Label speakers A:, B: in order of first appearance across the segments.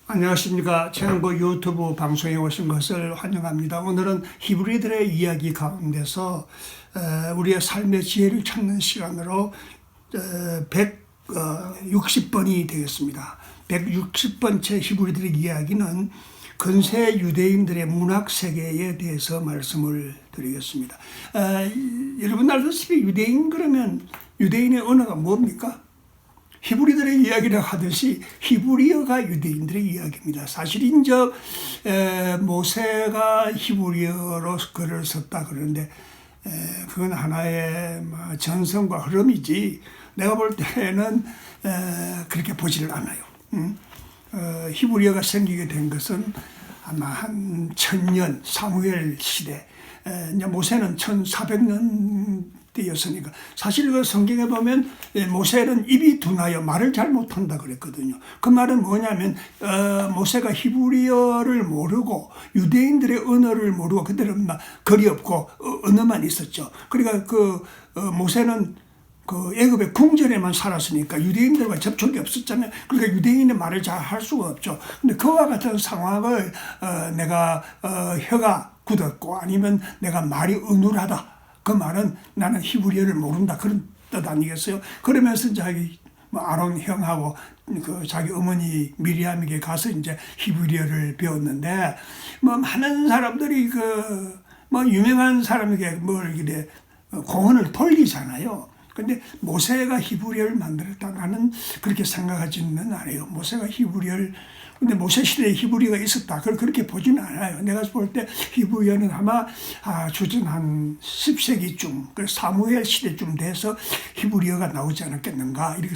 A: 안녕하십니까. 최영보 유튜브 방송에 오신 것을 환영합니다. 오늘은 히브리들의 이야기 가운데서 우리의 삶의 지혜를 찾는 시간으로 160번이 되겠습니다. 160번째 히브리들의 이야기는 근세 유대인들의 문학 세계에 대해서 말씀을 드리겠습니다. 여러분 알다시피 유대인 그러면 유대인의 언어가 뭡니까? 히브리들의 이야기를 하듯이 히브리어가 유대인들의 이야기입니다. 사실인적 모세가 히브리어로 글을 썼다 그러는데 그건 하나의 전성과 흐름이지 내가 볼 때는 그렇게 보지를 않아요. 히브리어가 생기게 된 것은 아마 한 1000년 사무엘 시대, 이제 모세는 1400년 때였으니까 사실 그 성경에 보면 모세는 입이 둔하여 말을 잘 못한다 그랬거든요. 그 말은 뭐냐면 모세가 히브리어를 모르고 유대인들의 언어를 모르고 그들은 글이 없고 언어만 있었죠. 그러니까 모세는 애굽의 궁전에만 살았으니까 유대인들과 접촉이 없었잖아요. 그러니까 유대인의 말을 잘 할 수가 없죠. 근데 그와 같은 상황을 내가 혀가 굳었고 아니면 내가 말이 어눌하다. 그 말은 나는 히브리어를 모른다 그런 뜻 아니겠어요? 그러면서 자기 아론 형하고 자기 어머니 미리암에게 가서 이제 히브리어를 배웠는데 많은 사람들이 유명한 사람에게 이렇게 공헌을 돌리잖아요. 근데 모세가 히브리어를 만들었다 나는 그렇게 생각하지는 않아요. 모세가 히브리어를 근데 모세 시대에 히브리어가 있었다. 그렇게 보지는 않아요. 내가 볼 때 히브리어는 아마 주전 한 10세기쯤, 사무엘 시대쯤 돼서 히브리어가 나오지 않았겠는가 이렇게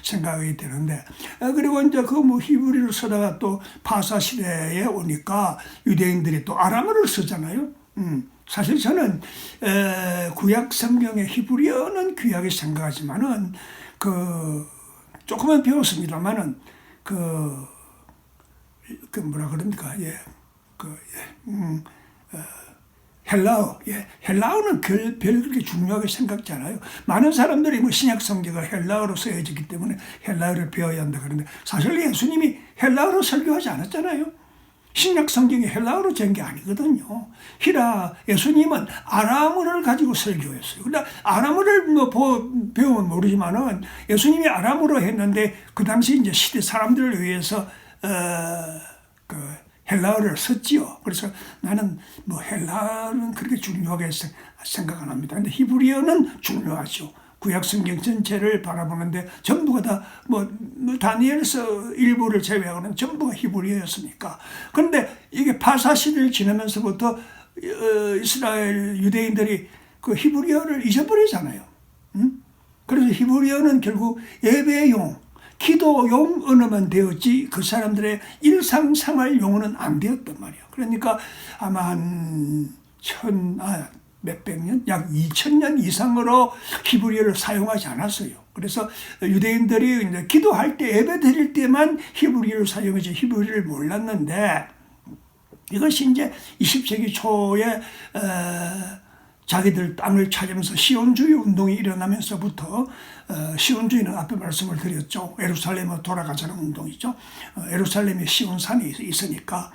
A: 생각이 되는데 그리고 이제 히브리어를 쓰다가 또 파사 시대에 오니까 유대인들이 또 아람어를 쓰잖아요. 사실 저는 구약 성경의 히브리어는 귀하게 생각하지만은 조금은 배웠습니다만은 뭐라 그럽니까? 헬라어. 헬라어는 별 그렇게 중요하게 생각지 않아요. 많은 사람들이 신약 성경가 헬라어로 쓰여지기 때문에 헬라어를 배워야 한다 그러는데 사실 예수님이 헬라어로 설교하지 않았잖아요. 신약 성경이 헬라어로 된 게 아니거든요. 예수님은 아람어를 가지고 설교했어요. 근데 아람어를 배우면 모르지만은 예수님이 아람어로 했는데 그 당시 이제 시대 사람들을 위해서 헬라어를 썼지요. 그래서 나는 헬라어는 그렇게 중요하게 생각 안 합니다. 근데 히브리어는 중요하죠. 구약 성경 전체를 바라보는데 전부가 다 다니엘서 일부를 제외하고는 전부가 히브리어였으니까. 그런데 이게 파사 시대를 지나면서부터 이스라엘 유대인들이 히브리어를 잊어버리잖아요. 그래서 히브리어는 결국 예배용, 기도용 언어만 되었지 그 사람들의 일상생활 용어는 안 되었단 말이에요. 그러니까 아마 몇백 년, 약 2000년 이상으로 히브리어를 사용하지 않았어요. 그래서 유대인들이 이제 기도할 때 예배 드릴 때만 히브리어를 사용하지 히브리어를 몰랐는데 이것이 이제 20세기 초에 자기들 땅을 찾으면서 시온주의 운동이 일어나면서부터 시온주의는 앞에 말씀을 드렸죠. 예루살렘으로 돌아가자는 운동이죠. 예루살렘에 시온산이 있으니까.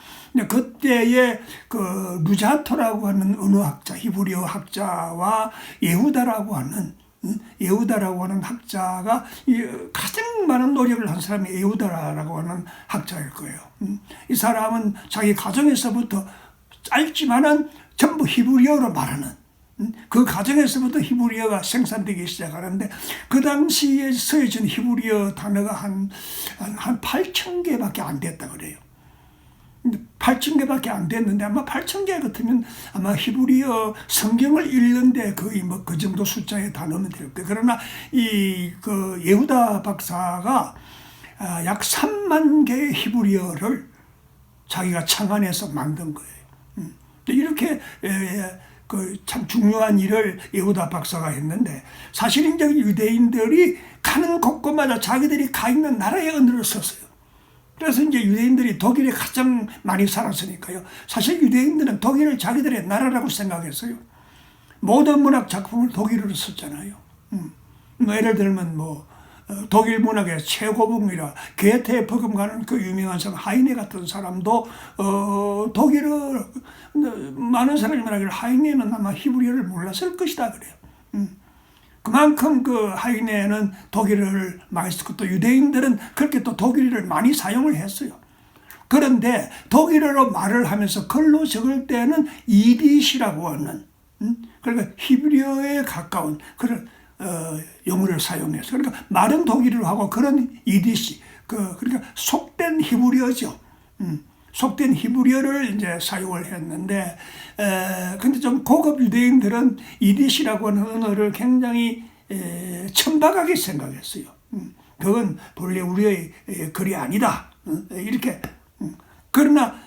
A: 그때에 루자토라고 하는 언어학자, 히브리어 학자와 예후다라고 하는 학자가 가장 많은 노력을 한 사람이 예후다라고 하는 학자일 거예요. 이 사람은 자기 가정에서부터 짧지만은 전부 히브리어로 말하는 그 과정에서부터 히브리어가 생산되기 시작하는데 그 당시에 쓰여진 히브리어 단어가 한 8,000개밖에 안 됐다 그래요. 8,000개밖에 안 됐는데 아마 8,000개 같으면 아마 히브리어 성경을 읽는데 거의 그 정도 숫자의 단어면 될 거예요. 그러나 예후다 박사가 약 3만 개의 히브리어를 자기가 창안해서 만든 거예요. 이렇게 참 중요한 일을 예후다 박사가 했는데 사실 이제 유대인들이 가는 곳곳마다 자기들이 가 있는 나라의 언어를 썼어요. 그래서 이제 유대인들이 독일에 가장 많이 살았으니까요. 사실 유대인들은 독일을 자기들의 나라라고 생각했어요. 모든 문학 작품을 독일어로 썼잖아요. 예를 들면 독일 문학의 최고봉이라 게테에 버금가는 그 유명한 사람 하이네 같은 사람도 독일어 많은 사람이 말하기를 하이네는 아마 히브리어를 몰랐을 것이다 그래요. 그만큼 그 하이네는 독일어를 많이 쓰고 또 유대인들은 그렇게 또 독일어를 많이 사용을 했어요. 그런데 독일어로 말을 하면서 글로 적을 때는 이디시라고 하는 그러니까 히브리어에 가까운 그런 용어를 사용해서 그러니까 말은 독일어로 하고 그런 이디시 그러니까 속된 히브리어죠. 속된 히브리어를 이제 사용을 했는데 근데 좀 고급 유대인들은 이디시라고 하는 언어를 굉장히 천박하게 생각했어요. 그건 본래 우리의 글이 아니다. 이렇게 그러나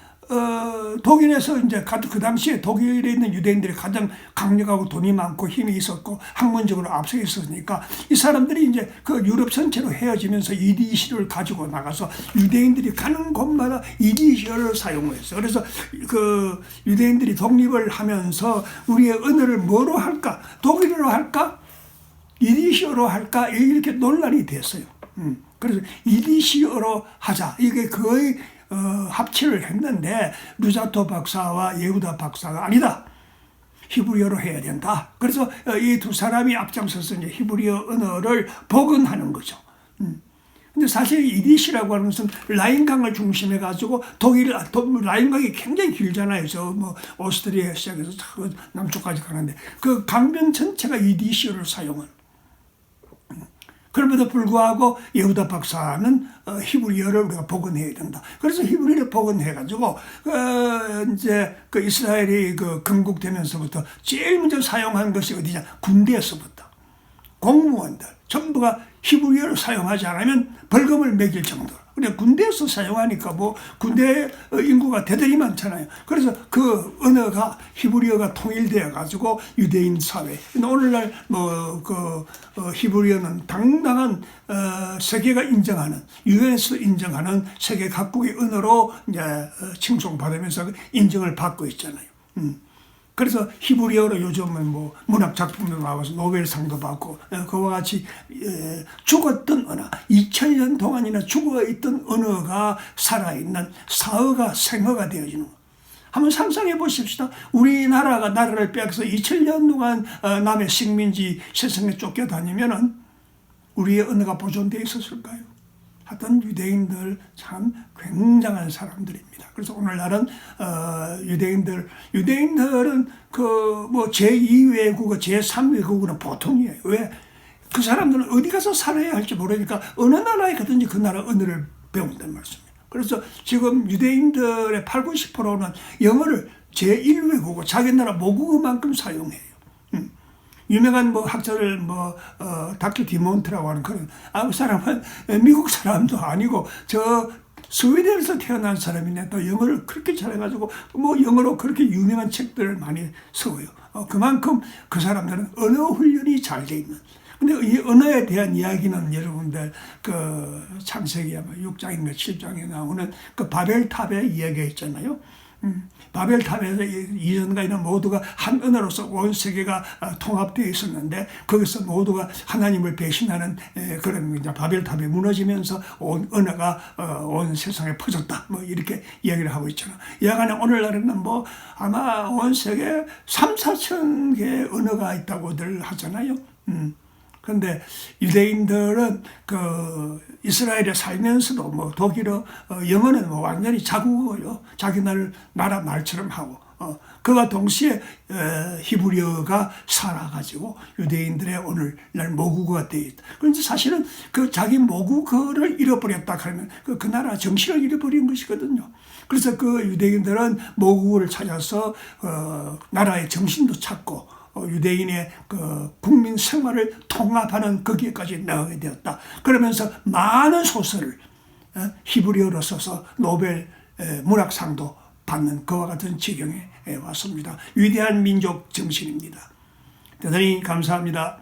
A: 독일에서 이제 그 당시에 독일에 있는 유대인들이 가장 강력하고 돈이 많고 힘이 있었고 학문적으로 앞서 있었으니까 이 사람들이 이제 그 유럽 전체로 헤어지면서 이디시를 가지고 나가서 유대인들이 가는 곳마다 이디시어를 사용했어요. 그래서 그 유대인들이 독립을 하면서 우리의 언어를 뭐로 할까? 독일어로 할까? 이디시어로 할까? 이렇게 논란이 됐어요. 그래서 이디시어로 하자. 이게 거의 합치를 했는데 루자토 박사와 예후다 박사가 아니다. 히브리어로 해야 된다. 그래서 이 두 사람이 앞장서서 이제 히브리어 언어를 복원하는 거죠. 근데 사실 이디시라고 하는 것은 라인강을 중심해 가지고 라인강이 굉장히 길잖아요. 저 뭐 오스트리아 시작해서 남쪽까지 가는데 그 강변 전체가 이디시어를 사용한. 그럼에도 불구하고 예후다 박사는 히브리어를 우리가 복원해야 된다. 그래서 히브리어를 복원해가지고 이제 그 이스라엘이 그 건국되면서부터 제일 먼저 사용한 것이 어디냐? 군대에서부터 공무원들 전부가 히브리어를 사용하지 않으면 벌금을 매길 정도로. 그냥 군대에서 사용하니까 뭐 군대 인구가 대단히 많잖아요. 그래서 그 언어가 히브리어가 통일되어 가지고 유대인 사회. 근데 오늘날 뭐 그 히브리어는 당당한 세계가 인정하는 유엔에서 인정하는 세계 각국의 언어로 이제 칭송받으면서 인정을 받고 있잖아요. 그래서 히브리어로 요즘은 뭐 문학 작품도 나와서 노벨상도 받고 그와 같이 죽었던 언어 2000년 동안이나 죽어있던 언어가 살아있는 사어가 생어가 되어지는 거. 한번 상상해 보십시다. 우리나라가 나라를 빼앗아서 2000년 동안 남의 식민지 세상에 쫓겨다니면은 우리의 언어가 보존되어 있었을까요? 하여튼 유대인들 참 굉장한 사람들입니다. 그래서 오늘날은 유대인들은 그 뭐 제2외국어, 제3외국어는 보통이에요. 왜? 그 사람들은 어디 가서 살아야 할지 모르니까 어느 나라에 가든지 그 나라 언어를 배운다는 말씀이에요. 그래서 지금 유대인들의 80, 90%는 영어를 제1외국어, 자기 나라 모국어만큼 사용해요. 유명한 뭐 학자들 닥터 디몬트라고 하는 그런 사람은 미국 사람도 아니고 저 스웨덴에서 태어난 사람인데 또 영어를 그렇게 잘해가지고 뭐 영어로 그렇게 유명한 책들을 많이 써요. 그만큼 그 사람들은 언어 훈련이 잘 돼 있는. 근데 이 언어에 대한 이야기는 여러분들 그 창세기 아마 6장인가 7장에 나오는 그 바벨탑의 이야기가 있잖아요. 바벨탑에서 이전까지는 모두가 한 언어로서 온 세계가 통합되어 있었는데 거기서 모두가 하나님을 배신하는 그런 이제 바벨탑이 무너지면서 온 언어가 온 세상에 퍼졌다. 뭐 이렇게 이야기를 하고 있잖아. 여하간에 오늘날에는 뭐 아마 온 세계 3, 4천 개의 언어가 있다고들 하잖아요. 그런데 유대인들은 그 이스라엘에 살면서도 뭐 독일어, 영어는 뭐 완전히 자국어요. 자기 나라 말처럼 하고 그와 동시에 히브리어가 살아가지고 유대인들의 오늘날 모국어가 되어 있다. 그런데 사실은 그 자기 모국어를 잃어버렸다 하면 그 나라 정신을 잃어버린 것이거든요. 그래서 그 유대인들은 모국어를 찾아서 나라의 정신도 찾고 유대인의 그 국민 생활을 통합하는 거기에까지 나가게 되었다. 그러면서 많은 소설을 히브리어로 써서 노벨 문학상도 받는 그와 같은 지경에 왔습니다. 위대한 민족 정신입니다. 대단히 감사합니다.